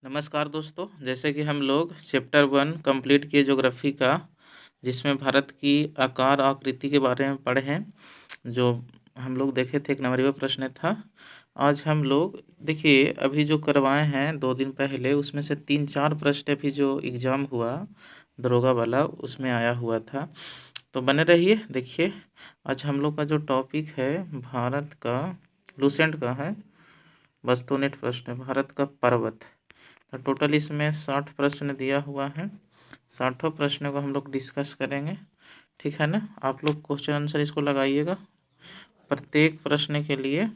नमस्कार दोस्तों, जैसे कि हम लोग चैप्टर 1 कंप्लीट किए ज्योग्राफी का, जिसमें भारत की आकार आकृति के बारे में पढ़े हैं। जो हम लोग देखे थे, 1 नंबरवा प्रश्न था। आज हम लोग देखिए अभी जो करवाए हैं 2 दिन पहले, उसमें से 3-4 प्रश्न अभी जो एग्ज़ाम हुआ दरोगा वाला, उसमें आया हुआ था। तो बने रहिए। देखिए आज हम लोग का जो टॉपिक है भारत का लूसेंट का है, वस्तुनिष्ठ प्रश्न है, भारत का पर्वत। तो टोटल इसमें 60 प्रश्न दिया हुआ है। 60 प्रश्न को हम लोग डिस्कस करेंगे, ठीक है ना। आप लोग क्वेश्चन आंसर इसको लगाइएगा। प्रत्येक प्रश्न के लिए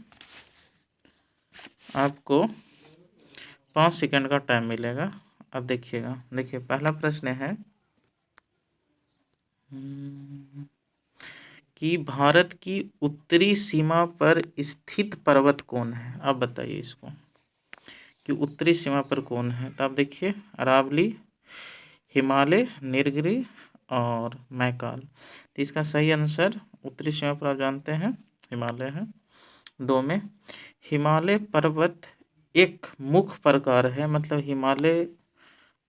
आपको 5 सेकंड का टाइम मिलेगा। अब देखिएगा, देखिए पहला प्रश्न है कि भारत की उत्तरी सीमा पर स्थित पर्वत कौन है। अब बताइए इसको कि उत्तरी सीमा पर कौन है। तो आप देखिए अरावली, हिमालय, नीलगिरी और मैकाल। तो इसका सही आंसर उत्तरी सीमा पर आप जानते हैं हिमालय है। 2 में हिमालय पर्वत एक मुख्य प्रकार है, मतलब हिमालय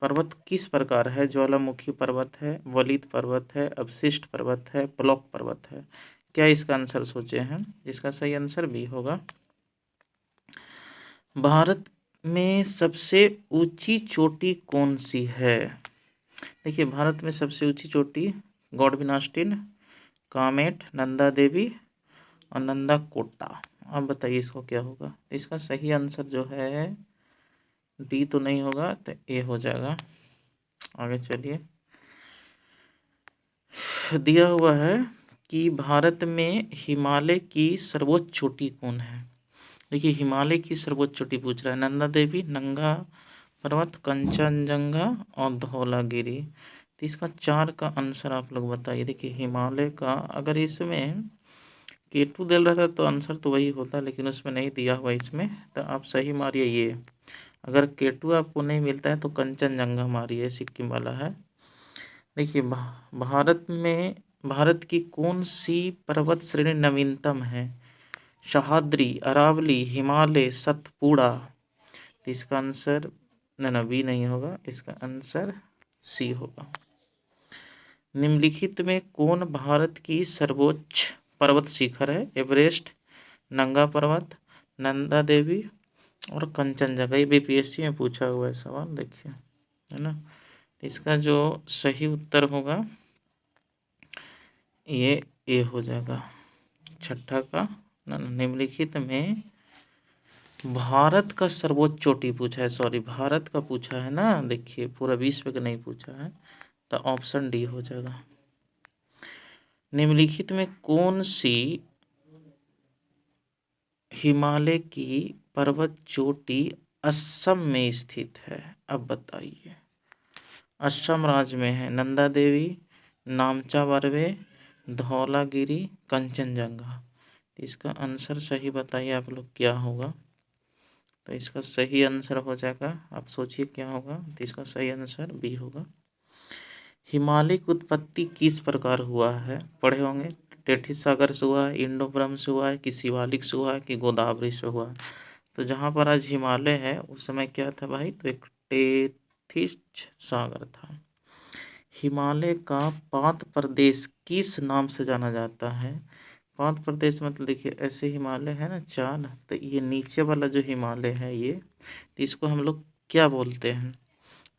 पर्वत किस प्रकार है। ज्वालामुखी पर्वत है, वलित पर्वत है, अवशिष्ट पर्वत है, ब्लॉक पर्वत है। क्या इसका आंसर सोचे हैं। इसका सही आंसर बी होगा। भारत में सबसे ऊंची चोटी कौन सी है। देखिए भारत में सबसे ऊंची चोटी गॉडविनास्टिन, कामेट, नंदा देवी और नंदा कोटा। अब बताइए इसको क्या होगा। तो इसका सही आंसर जो है डी तो नहीं होगा, तो ए हो जाएगा। आगे चलिए, दिया हुआ है कि भारत में हिमालय की सर्वोच्च चोटी कौन है। देखिए हिमालय की सर्वोच्च चोटी पूछ रहा है। नंदा देवी, नंगा पर्वत, कंचनजंगा और धौलागिरी। तो इसका 4 का आंसर आप लोग बताइए। देखिए हिमालय का अगर इसमें K2 दे रहा था तो आंसर तो वही होता, लेकिन उसमें नहीं दिया हुआ इसमें। तो आप सही मारिए ये। अगर K2 आपको नहीं मिलता है तो कंचनजंगा मारिए, सिक्किम वाला है। देखिए भारत की कौन सी पर्वत श्रेणी नवीनतम है। सह्याद्री, अरावली, हिमालय, सतपुड़ा। तो इसका आंसर ना बी नहीं होगा, इसका आंसर सी होगा। निम्नलिखित में कौन भारत की सर्वोच्च पर्वत शिखर है। एवरेस्ट, नंगा पर्वत, नंदा देवी और कंचनजंगा। ये बीपीएससी में पूछा हुआ है सवाल, देखिए है ना। इसका जो सही उत्तर होगा ये ए हो जाएगा, छठा का। निम्नलिखित में भारत का सर्वोच्च चोटी पूछा है, सॉरी भारत का पूछा है ना। देखिए पूरा विश्व का नहीं पूछा है, तो ऑप्शन डी हो जाएगा। निम्नलिखित में कौन सी हिमालय की पर्वत चोटी असम में स्थित है। अब बताइए। असम राज्य में है नंदा देवी, नामचा बरवे, धौलागिरी, कंचनजंगा। तो इसका आंसर सही बताइए आप लोग क्या होगा। तो इसका सही आंसर हो जाएगा, आप सोचिए क्या होगा। तो इसका सही आंसर बी होगा। हिमालय की उत्पत्ति किस प्रकार हुआ है, पढ़े होंगे। टेथिस सागर से हुआ है, इंडो ब्रह्म से हुआ है, कि शिवालिक से हुआ है, कि गोदावरी से हुआ है। तो जहाँ पर आज हिमालय है उस समय क्या था भाई, तो एक टेथिस सागर था। हिमालय का पात प्रदेश किस नाम से जाना जाता है। पात प्रदेश मतलब देखिए ऐसे हिमालय है ना 4, तो ये नीचे वाला जो हिमालय है ये, तो इसको हम लोग क्या बोलते हैं।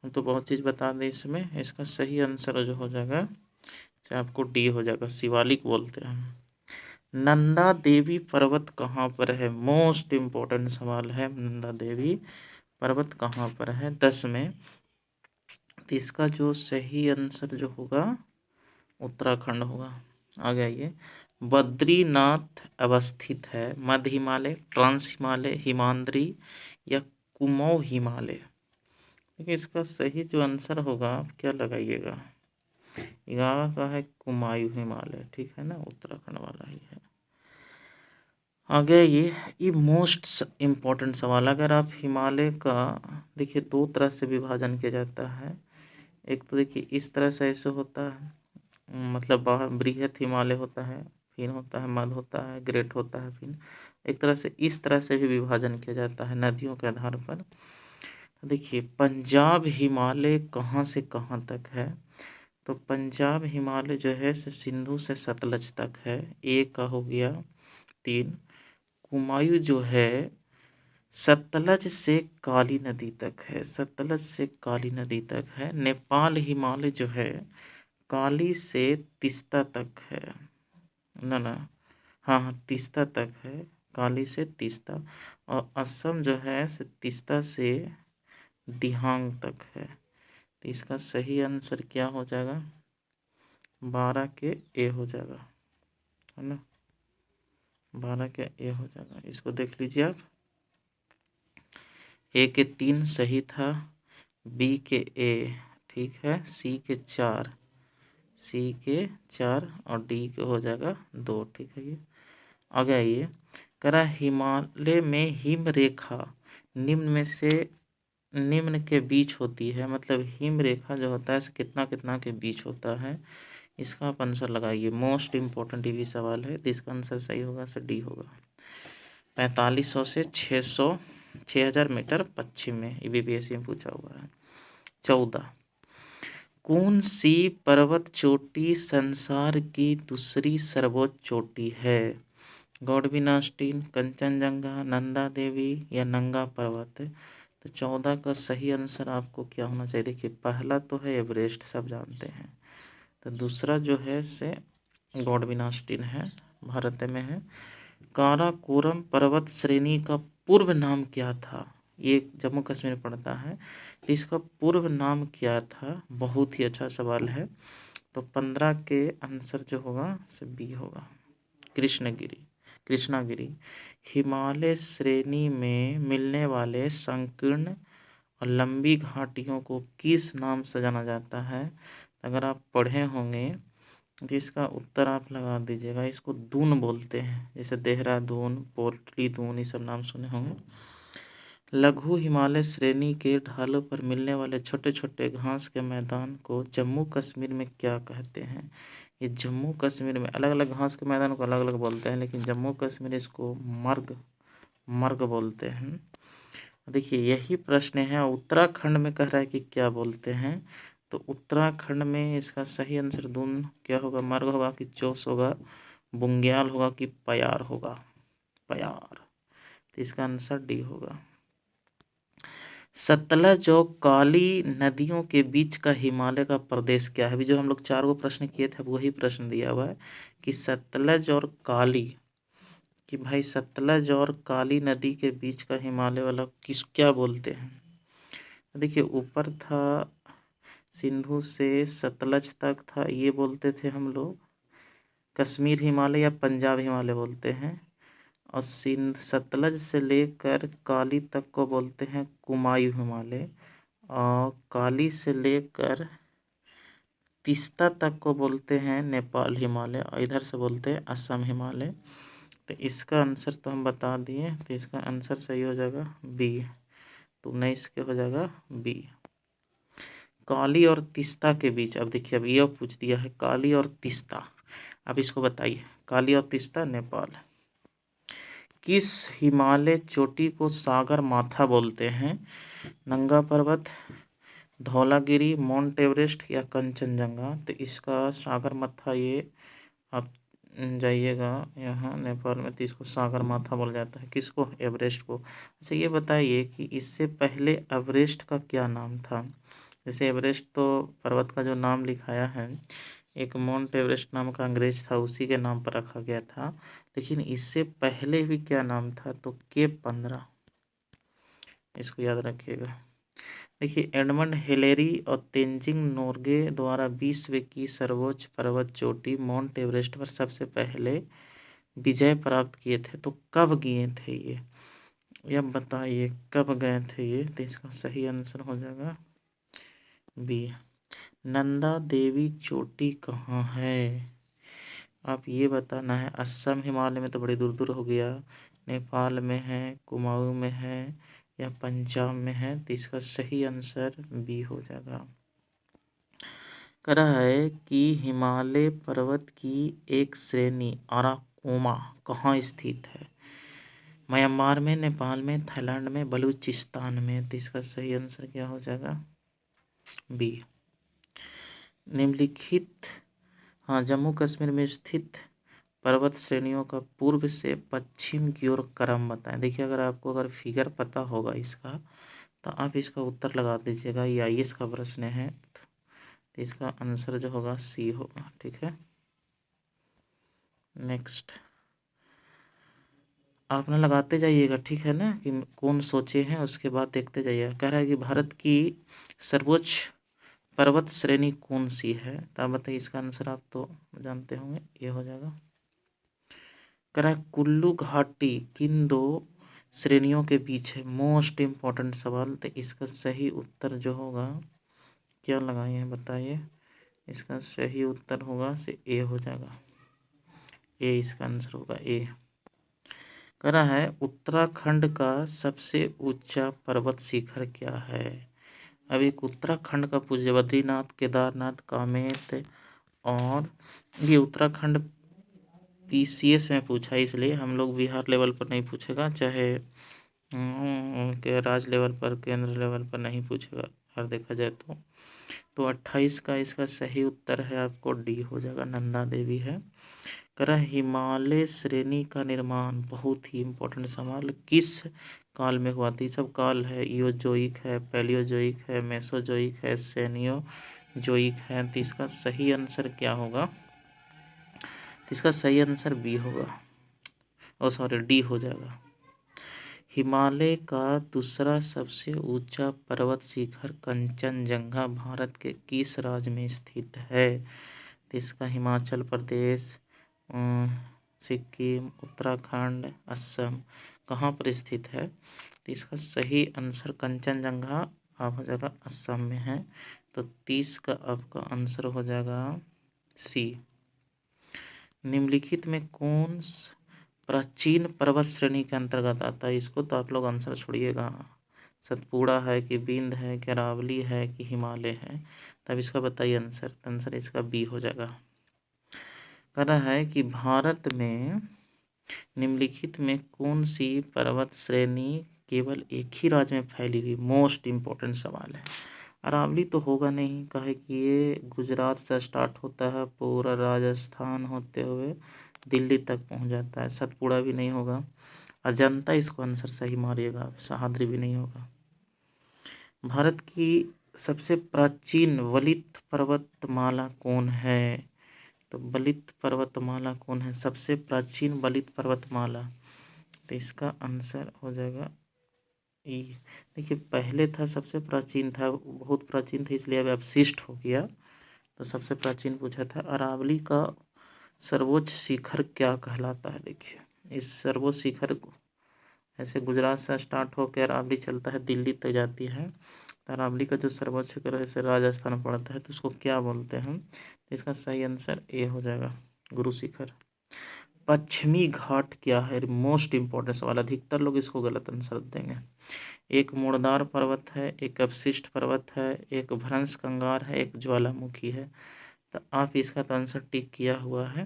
हम तो बहुत चीज़ बता दें इसमें। इसका सही आंसर जो हो जाएगा, चाहे आपको डी हो जाएगा, शिवालिक बोलते हैं। नंदा देवी पर्वत कहाँ पर है, मोस्ट इम्पोर्टेंट सवाल है। नंदा देवी पर्वत कहाँ पर है, 10 में। तो इसका जो सही आंसर जो होगा उत्तराखंड होगा। आगे आइए। बद्रीनाथ अवस्थित है मध्य हिमालय, ट्रांस हिमालय, हिमाद्री या कुमाऊं हिमालय। देखिए इसका सही जो आंसर होगा आप क्या लगाइएगा। 11 का है कुमाऊं हिमालय, ठीक है ना, उत्तराखंड वाला ही है। आगे ये मोस्ट इम्पोर्टेंट सवाल। अगर आप हिमालय का देखिए 2 तरह से विभाजन किया जाता है। एक तो देखिए इस तरह से ऐसे होता है, मतलब बाहर बृहत हिमालय होता है, फिर होता है मध्य होता है, ग्रेट होता है, फिर एक तरह से इस तरह से भी विभाजन किया जाता है नदियों के आधार पर। देखिए पंजाब हिमालय कहाँ से कहाँ तक है, तो पंजाब हिमालय जो है सिंधु से सतलज तक है, एक का हो गया। 3, कुमायूं जो है सतलज से काली नदी तक है, सतलज से काली नदी तक है। नेपाल हिमालय जो है काली से तीस्ता तक है, ना ना, हाँ हाँ तीस्ता तक है, काली से तीस्ता। और असम जो है तीस्ता से दिहांग तक है। तो इसका सही आंसर क्या हो जाएगा, 12 के ए हो जाएगा, है ना, 12 के ए हो जाएगा। इसको देख लीजिए आप, ए के 3 सही था, बी के ए ठीक है, सी के 4, सी के 4 और डी के हो जाएगा 2, ठीक है। ये आगे आइए, करा हिमालय में हिम रेखा निम्न में से निम्न के बीच होती है, मतलब हिम रेखा जो होता है कितना कितना के बीच होता है, इसका आप आंसर लगाइए। मोस्ट इम्पोर्टेंट ये भी सवाल है, तो इसका आंसर सही होगा सर डी होगा। 4500 से 6000 मीटर पश्चिम में, यूपीएससी में पूछा हुआ है। 14, कौन सी पर्वत चोटी संसार की दूसरी सर्वोच्च चोटी है? गौड़बिनास्टीन, कंचनजंगा, नंदा देवी या नंगा पर्वत? तो 14 का सही आंसर आपको क्या होना चाहिए? देखिए पहला तो है एवरेस्ट, सब जानते हैं, तो दूसरा जो है से गौड़बिनास्टीन है, भारत में है। काराकोरम पर्वत श्रेणी का पूर्व नाम क्या था? ये जम्मू कश्मीर पड़ता है, तो इसका पूर्व नाम क्या था? बहुत ही अच्छा सवाल है। तो 15 के आंसर जो होगा से बी होगा, कृष्णगिरी, कृष्णागिरी। हिमालय श्रेणी में मिलने वाले संकीर्ण और लंबी घाटियों को किस नाम से जाना जाता है? अगर आप पढ़े होंगे तो इसका उत्तर आप लगा दीजिएगा। इसको दून बोलते हैं, जैसे देहरादून, पोर्टली दून, ये सब नाम सुने होंगे। लघु हिमालय श्रेणी के ढालों पर मिलने वाले छोटे छोटे घास के मैदान को जम्मू कश्मीर में क्या कहते हैं? ये जम्मू कश्मीर में अलग अलग घास के मैदान को अलग अलग बोलते हैं, लेकिन जम्मू कश्मीर इसको मर्ग, मर्ग बोलते हैं। देखिए यही प्रश्न है, उत्तराखंड में कह रहा है कि क्या बोलते हैं, तो उत्तराखंड में इसका सही आंसर दून क्या होगा, मर्ग होगा कि चोस होगा, बुंग्याल होगा कि पयार होगा, पयार। तो इसका आंसर डी होगा। सतलज और काली नदियों के बीच का हिमालय का प्रदेश क्या है? अभी जो हम लोग 4 गो प्रश्न किए थे वही प्रश्न दिया हुआ है कि सतलज और काली, कि भाई सतलज और काली नदी के बीच का हिमालय वाला किस क्या बोलते हैं? देखिए ऊपर था सिंधु से सतलज तक था, ये बोलते थे हम लोग कश्मीर हिमालय या पंजाब हिमालय बोलते हैं। और सिंध सतलज से लेकर काली तक को बोलते हैं कुमायूं हिमालय, और काली से लेकर तीस्ता तक को बोलते हैं नेपाल हिमालय, और इधर से बोलते हैं असम हिमालय। तो इसका आंसर तो हम बता दिए, तो इसका आंसर सही हो जाएगा बी, तो 19 के हो जाएगा बी। काली और तीस्ता के बीच, अब देखिए अब ये पूछ दिया है काली और तीस्ता, अब इसको बताइए, काली और तीस्ता नेपाल। किस हिमालय चोटी को सागर माथा बोलते हैं? नंगा पर्वत, धौलागिरी, माउंट एवरेस्ट या कंचनजंगा? तो इसका सागर माथा, ये आप जाइएगा यहाँ नेपाल में, तो इसको सागर माथा बोला जाता है, किसको? एवरेस्ट को। अच्छा ये बताइए कि इससे पहले एवरेस्ट का क्या नाम था? जैसे एवरेस्ट तो पर्वत का जो नाम लिखाया है, एक माउंट एवरेस्ट नाम का अंग्रेज था, उसी के नाम पर रखा गया था, लेकिन इससे पहले भी क्या नाम था? तो K15, इसको याद रखिएगा। देखिए एडमंड हिलेरी और तेंजिंग नोर्गे द्वारा विश्व की सर्वोच्च पर्वत चोटी माउंट एवरेस्ट पर सबसे पहले विजय प्राप्त किए थे, तो कब किए थे ये? या बताइए कब गए थे ये? तो इसका सही आंसर हो जाएगा बी। नंदा देवी चोटी कहाँ है? आप ये बताना है। असम हिमालय में तो बड़ी दूर दूर हो गया, नेपाल में है, कुमाऊं में है या पंजाब में है? तो इसका सही आंसर बी हो जाएगा। कह रहा है कि हिमालय पर्वत की एक श्रेणी अराकोमा कहाँ स्थित है? म्यांमार में, नेपाल में, थाईलैंड में, बलूचिस्तान में। तो इसका सही आंसर क्या हो जाएगा? बी। निम्नलिखित, हाँ, जम्मू कश्मीर में स्थित पर्वत श्रेणियों का पूर्व से पश्चिम की ओर क्रम बताएं। देखिए, अगर फिगर पता होगा इसका तो आप इसका उत्तर लगा दीजिएगा। ये आईएएस का प्रश्न है, तो इसका आंसर जो होगा सी होगा। ठीक है, नेक्स्ट आप ना लगाते जाइएगा, ठीक है ना, कि कौन सोचे हैं उसके बाद देखते जाइएगा। कह रहा है कि भारत की सर्वोच्च पर्वत श्रेणी कौन सी है, तो आप बताइए इसका आंसर। आप तो जानते होंगे, ये हो जाएगा। कह रहा है कुल्लू घाटी किन दो श्रेणियों के बीच है? मोस्ट इम्पोर्टेंट सवाल। तो इसका सही उत्तर जो होगा, क्या लगाए हैं बताइए। इसका सही उत्तर होगा से ए हो जाएगा। ए इसका आंसर होगा, ए। कह रहा है उत्तराखंड का सबसे ऊंचा पर्वत शिखर क्या है? अब एक उत्तराखंड का पूछे, बद्रीनाथ, केदारनाथ, कामेत, और ये उत्तराखंड पीसीएस में पूछा, इसलिए हम लोग बिहार लेवल पर नहीं पूछेगा, चाहे के राज्य लेवल पर, केंद्र लेवल पर नहीं पूछेगा। और देखा जाए तो 28 का इसका सही उत्तर है आपको डी हो जाएगा, नंदा देवी है। करा हिमालय श्रेणी का निर्माण, बहुत ही इम्पोर्टेंट सवाल, किस काल में हुआ था? सब काल है, इयोजोइक है, पैलियोजोइक है, मेसोजोइक है, सेनियोजोइक है। तो इसका सही आंसर क्या होगा? तो इसका सही आंसर बी होगा, और सॉरी डी हो जाएगा। हिमालय का दूसरा सबसे ऊंचा पर्वत शिखर कंचनजंगा भारत के किस राज्य में स्थित है? तो इसका हिमाचल प्रदेश, सिक्किम, उत्तराखंड, असम, कहाँ पर स्थित है? तो इसका सही आंसर कंचनजंगा आप हो जाएगा असम में है। तो 30 का आपका आंसर हो जाएगा सी। निम्नलिखित में कौन प्राचीन पर्वत श्रेणी के अंतर्गत आता है? इसको तो आप लोग आंसर छोड़िएगा, सतपुड़ा है कि विंध्य है कि अरावली है कि हिमालय है? तब इसका बताइए आंसर। आंसर इसका बी हो जाएगा। कह रहा है कि भारत में निम्नलिखित में कौन सी पर्वत श्रेणी केवल एक ही राज्य में फैली हुई? मोस्ट इम्पोर्टेंट सवाल है। अरावली तो होगा नहीं, कहे कि ये गुजरात से स्टार्ट होता है, पूरा राजस्थान होते हुए दिल्ली तक पहुंच जाता है। सतपुड़ा भी नहीं होगा। अजंता इसको आंसर सही मारिएगा। सह्याद्री भी नहीं होगा। भारत की सबसे प्राचीन वलित पर्वतमाला कौन है? तो वलित पर्वतमाला कौन है? सबसे प्राचीन वलित पर्वतमाला, तो इसका आंसर हो जाएगा ई। देखिए, पहले था सबसे प्राचीन था, बहुत प्राचीन था, इसलिए अब अवशिष्ट हो गया। तो सबसे प्राचीन पूछा था। अरावली का सर्वोच्च शिखर क्या कहलाता है? देखिए, इस सर्वोच्च शिखर को ऐसे गुजरात से स्टार्ट होकर अरावली चलता है, दिल्ली तक जाती है। तो अरावली का जो सर्वोच्च शिखर है, जैसे राजस्थान पड़ता है, तो उसको क्या बोलते हैं? तो इसका सही आंसर ए हो जाएगा, गुरु शिखर। पश्चिमी घाट क्या है? मोस्ट इंपॉर्टेंट सवाल, अधिकतर लोग इसको गलत आंसर देंगे। एक मुड़दार पर्वत है, एक अवशिष्ट पर्वत है, एक भ्रंश कंगार है, एक ज्वालामुखी है। तो आप इसका तो आंसर टिक किया हुआ है,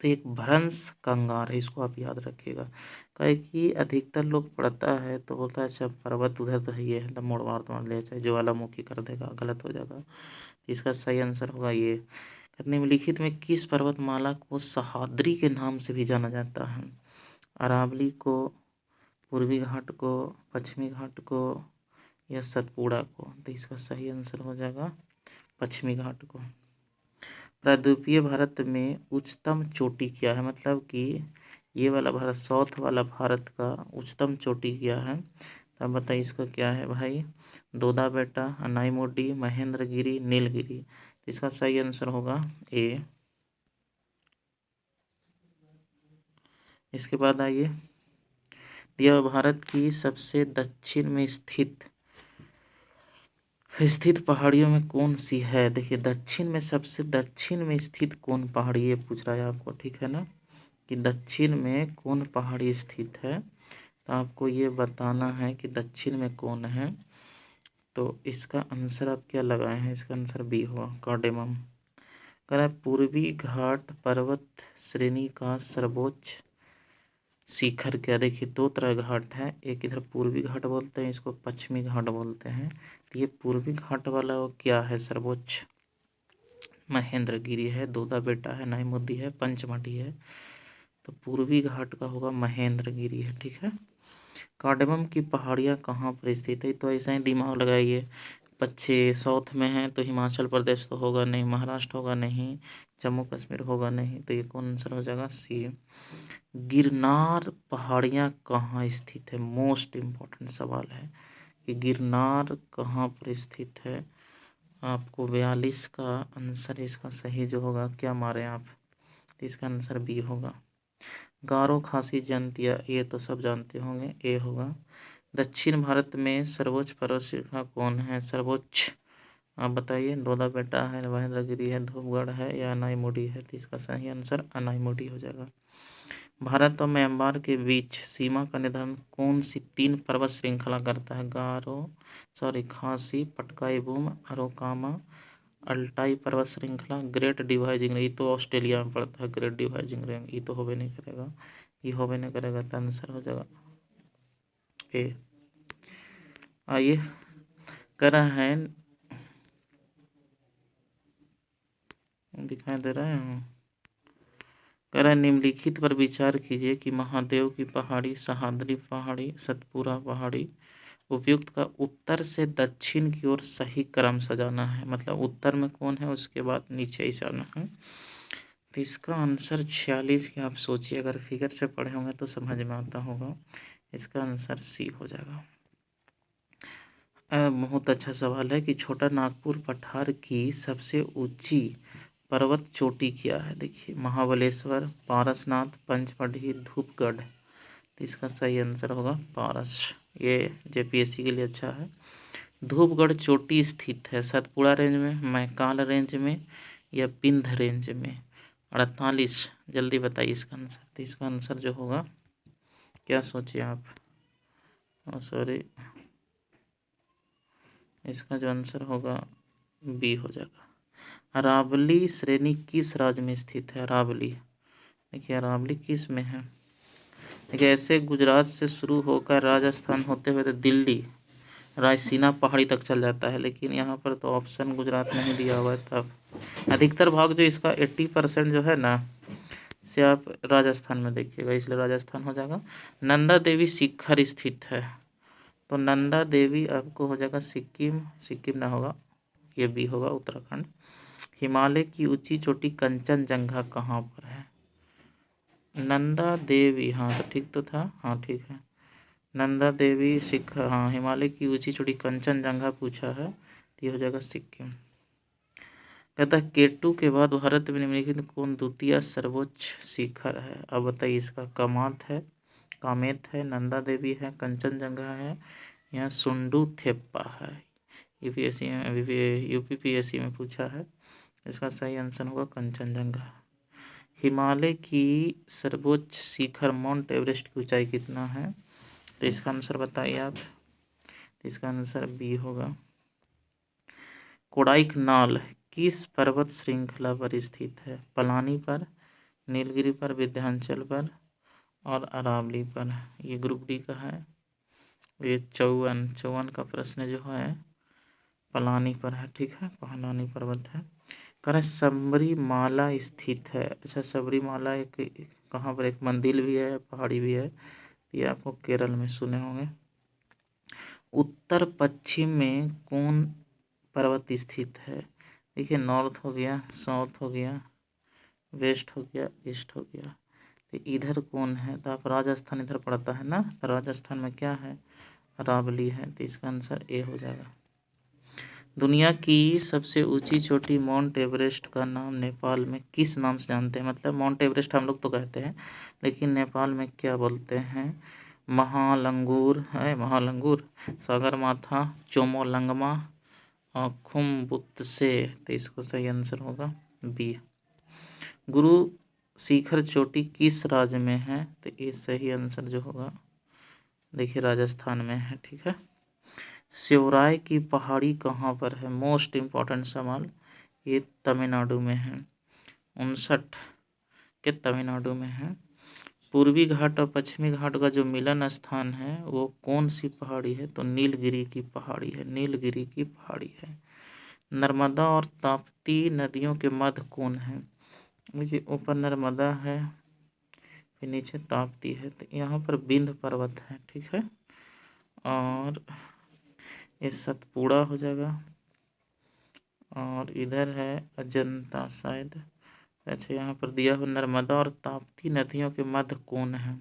तो एक भ्रंश कंगार है, इसको आप याद रखिएगा। कहे कि अधिकतर लोग पढ़ता है तो बोलता है अच्छा पर्वत उधर तो है, ये है, मोड़ मार तो ले, चाहे ज्वालामुखी कर देगा, गलत हो जाएगा। इसका सही आंसर होगा ये। निम्नलिखित में किस पर्वतमाला को सह्याद्री के नाम से भी जाना जाता है? अरावली को, पूर्वी घाट को, पश्चिमी घाट को, या सतपुड़ा को? तो इसका सही आंसर हो जाएगा पश्चिमी घाट को। प्रायद्वीपीय भारत में उच्चतम चोटी क्या है? मतलब कि ये वाला भारत, साउथ वाला भारत का उच्चतम चोटी क्या है? तो अब बताइए इसका क्या है भाई। दोदा बेटा, अनाईमोडी, महेंद्रगिरी, नीलगिरी? तो इसका सही आंसर होगा ए। इसके बाद आइए, यह भारत की सबसे दक्षिण में स्थित पहाड़ियों में कौन सी है? देखिए, दक्षिण में सबसे दक्षिण में स्थित कौन पहाड़ी, ये पूछ रहा है आपको, ठीक है ना, कि दक्षिण में कौन पहाड़ी स्थित है? तो आपको ये बताना है कि दक्षिण में कौन है। तो इसका आंसर आप क्या लगाए हैं? इसका आंसर बी हुआ, कार्डेमम। कह रहा है पूर्वी घाट पर्वत श्रेणी का सर्वोच्च शिखर क्या, देखिए दो तरह घाट है, एक इधर पूर्वी घाट बोलते हैं, इसको पश्चिमी घाट बोलते हैं। तो ये पूर्वी घाट वाला वो क्या है, सर्वोच्च महेंद्रगिरी है, दोदा बेटा है, नाईमुदी है, पंचमढ़ी है। तो पूर्वी घाट का होगा महेंद्रगिरी है, ठीक है। कार्डमम की पहाड़ियाँ कहाँ पर स्थित है, तो ऐसा ही दिमाग लगाइए। पश्चिम साउथ में है तो हिमाचल प्रदेश तो होगा नहीं, महाराष्ट्र होगा नहीं, जम्मू कश्मीर होगा नहीं, तो ये कौन आंसर हो जाएगा, सी। गिरनार पहाड़ियाँ कहाँ स्थित है, मोस्ट इम्पोर्टेंट सवाल है कि गिरनार कहाँ पर स्थित है। आपको 42 का आंसर इसका सही जो होगा, क्या मारे आप, तो इसका आंसर बी होगा। गारो खासी जयंतिया, ये तो सब जानते होंगे, ए होगा। दक्षिण भारत में सर्वोच्च पर्वत श्रृंखला कौन है, सर्वोच्च, आप बताइए। दोदा बेटा है, महेंद्रगिरी है, धूपगढ़ है या अनाईमुडी है, तो इसका सही आंसर अनाईमुडी हो जाएगा। भारत और म्यांमार के बीच सीमा का निर्धारण कौन सी 3 पर्वत श्रृंखला करता है, खासी, पटकाई बूम, अरोकामा, अल्टाई पर्वत श्रृंखला, ग्रेट डिवाइजिंग रेंज, ये तो ऑस्ट्रेलिया में पड़ता है, ग्रेट डिवाइजिंग रेंज, ये तो होबे नहीं करेगा, ये होबे नहीं करेगा, तो आंसर हो जाएगा ए। आइए कर रहा है, दिखाई दे रहा है, कह रहा है निम्नलिखित पर विचार कीजिए कि महादेव की पहाड़ी, सहाद्री पहाड़ी, सतपुरा पहाड़ी उपयुक्त का उत्तर से दक्षिण की ओर सही क्रम सजाना है, मतलब उत्तर में कौन है उसके बाद नीचे ही जाना है। तो इसका आंसर 46 की, आप सोचिए अगर फिगर से पढ़े होंगे तो समझ में आता होगा, इसका आंसर सी हो जाएगा। बहुत अच्छा सवाल है कि छोटा नागपुर पठार की सबसे ऊंची पर्वत चोटी क्या है, देखिए महाबलेश्वर, पारसनाथ, पंचमढ़ी, धूपगढ़, तो इसका सही आंसर होगा पारस। ये जेपीएससी के लिए अच्छा है। धूपगढ़ चोटी स्थित है सतपुड़ा रेंज में, मैकाल रेंज में या विंध्य रेंज में, 48, जल्दी बताइए इसका आंसर। तो इसका आंसर जो होगा, क्या सोचिए आप, सॉरी, इसका जो आंसर होगा बी हो जाएगा। अरावली श्रेणी किस राज्य में स्थित है, अरावली, देखिए अरावली किस में है, देखिए ऐसे गुजरात से शुरू होकर राजस्थान होते हुए तो दिल्ली, रायसीना पहाड़ी तक चल जाता है, लेकिन यहाँ पर तो ऑप्शन गुजरात नहीं दिया हुआ है, तब अधिकतर भाग जो इसका 80% जो है ना, से आप राजस्थान में देखिएगा, इसलिए राजस्थान हो जाएगा। नंदा देवी शिखर स्थित है, तो नंदा देवी आपको हो जाएगा सिक्किम, सिक्किम ना होगा, ये भी होगा उत्तराखंड। हिमालय की ऊंची चोटी कंचनजंगा कहाँ पर है, नंदा देवी, हाँ तो ठीक तो था, हाँ ठीक है, नंदा देवी शिखर, हाँ हिमालय की ऊंची चोटी कंचनजंगा पूछा है, तो ये हो जाएगा सिक्किम। कहता है केटू के बाद भारत में निम्नलिखित कौन द्वितीय सर्वोच्च शिखर है, अब बताइए इसका, कामात है, कामेत है, नंदा देवी है, कंचनजंगा है या सुंडू थेप्पा है, यूपीएससी में, यूपीपीएससी में पूछा है, इसका सही आंसर होगा कंचनजंगा। हिमालय की सर्वोच्च शिखर माउंट एवरेस्ट की ऊंचाई कितना है, तो इसका आंसर बताइए आप, तो इसका आंसर बी होगा। कोडाइकनाल किस पर्वत श्रृंखला पर स्थित है, पलानी पर, नीलगिरी पर, विंध्याचल पर और अरावली पर, ये ग्रुप डी का है। ये 54 का प्रश्न जो है पलानी पर है, ठीक है, पलानी पर्वत है। करें सबरीमाला स्थित है, अच्छा सबरीमाला एक कहाँ पर, एक मंदिर भी है, पहाड़ी भी है, ये आपको केरल में सुने होंगे। उत्तर पश्चिम में कौन पर्वत स्थित है, देखिए नॉर्थ हो गया, साउथ हो गया, वेस्ट हो गया, ईस्ट हो गया, तो इधर कौन है, तो आप राजस्थान इधर पड़ता है ना, तो राजस्थान में क्या है, अरावली है, तो इसका आंसर ए हो जाएगा। दुनिया की सबसे ऊंची चोटी माउंट एवरेस्ट का नाम नेपाल में किस नाम से जानते हैं, मतलब माउंट एवरेस्ट हम लोग तो कहते हैं, लेकिन नेपाल में क्या बोलते हैं, महालंगूर है, महालंगूर, सागरमाथा, चोमोलंगमा और खुम्बुत्से, तो इसको सही आंसर होगा बी। गुरु शिखर चोटी किस राज्य में है, तो ये सही आंसर जो होगा, देखिए राजस्थान में है, ठीक है। शिवराय की पहाड़ी कहाँ पर है, मोस्ट इम्पॉर्टेंट सवाल, ये तमिलनाडु में है, 59 के तमिलनाडु में है। पूर्वी घाट और पश्चिमी घाट का जो मिलन स्थान है वो कौन सी पहाड़ी है? तो नीलगिरी की पहाड़ी है, नीलगिरी की पहाड़ी है। नर्मदा और ताप्ती नदियों के मध्य कौन है? मुझे ऊपर नर्मदा है, फिर नीचे ताप्ती है, तो यहाँ पर विंध्य पर्वत है, ठीक है। और ये सतपुड़ा हो जाएगा, और इधर है अजंता शायद। अच्छा, यहाँ पर दिया हो नर्मदा और ताप्ती नदियों के मध्य कौन है?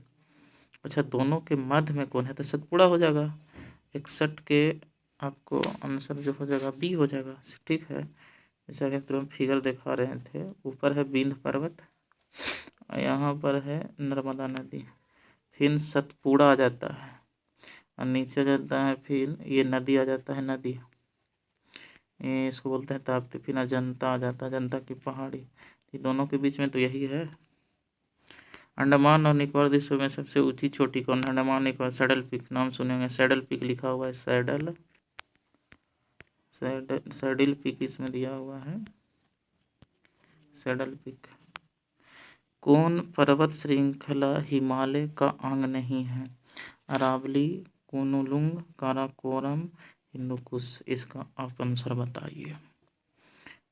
अच्छा, दोनों के मध्य में कौन है? तो सतपुड़ा हो जाएगा। 61 के आपको आंसर जो हो जाएगा बी हो जाएगा, ठीक है। जैसा कि तुरंत फिगर दिखा रहे थे, ऊपर है विंध्य पर्वत, यहाँ पर है नर्मदा नदी, फिर सतपुड़ा आ जाता है, और नीचे आ जाता है, फिर ये नदी आ जाता है, नदी ये इसको बोलते हैं ताप्ती, फिर अजंता आ जाता है, अजंता की पहाड़ी। ये दोनों के बीच में तो यही है। अंडमान और निकोबार द्वीपों में सबसे ऊंची चोटी कौन है? अंडमान निकोबार सैडल पीक, नाम सुनेंगे, सैडल पीक लिखा हुआ है, सैडल सैडल पीक इसमें दिया हुआ है, सैडल पीक। कौन पर्वत श्रृंखला हिमालय का अंग नहीं है? अरावली, कुनलुंग, काराकोरम, हिंदुकुश। इसका आप आंसर बताइए।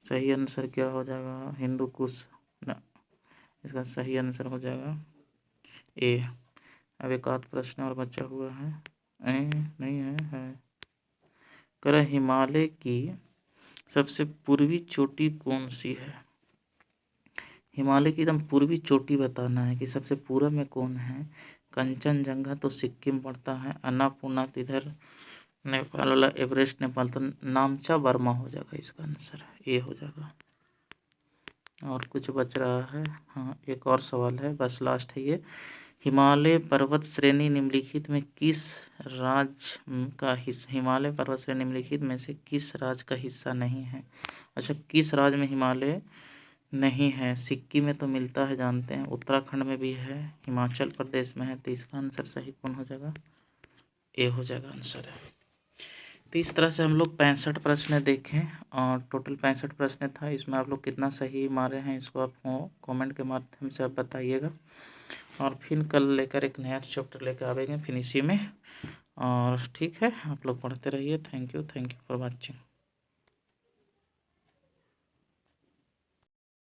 सही आंसर क्या हो जाएगा? हिंदुकुश ना, इसका सही आंसर हो जाएगा ए। अब एक आध प्रश्न और बचा हुआ है, नहीं है। कर हिमालय की सबसे पूर्वी चोटी कौन सी है? हिमालय की एकदम पूर्वी चोटी बताना है कि सबसे पूर्व में कौन है। कंचनजंगा तो सिक्किम पड़ता है, अन्नपूर्णा तो इधर नेपाल वाला एवरेस्ट नेपाल, तो नामचा वर्मा हो जाएगा इसका आंसर, ये हो जाएगा। और कुछ बच रहा है, हाँ एक और सवाल है, बस लास्ट है ये। हिमालय पर्वत श्रेणी निम्नलिखित में किस राज्य का हिस्सा, हिमालय पर्वत श्रेणी निम्नलिखित में से किस राज्य का हिस्सा नहीं है? अच्छा, किस राज्य में हिमालय नहीं है? सिक्किम में तो मिलता है जानते हैं, उत्तराखंड में भी है, हिमाचल प्रदेश में है, तो इसका आंसर सही कौन हो जाएगा? ए हो जाएगा आंसर है। तो इस तरह से हम लोग 65 प्रश्न देखें, और टोटल 65 प्रश्न था, इसमें आप लोग कितना सही मारे हैं इसको आप कमेंट के माध्यम से आप बताइएगा। और फिर कल लेकर एक नया चैप्टर लेकर आवेंगे फिर इसी में, और ठीक है, आप लोग पढ़ते रहिए। Thank you for watching.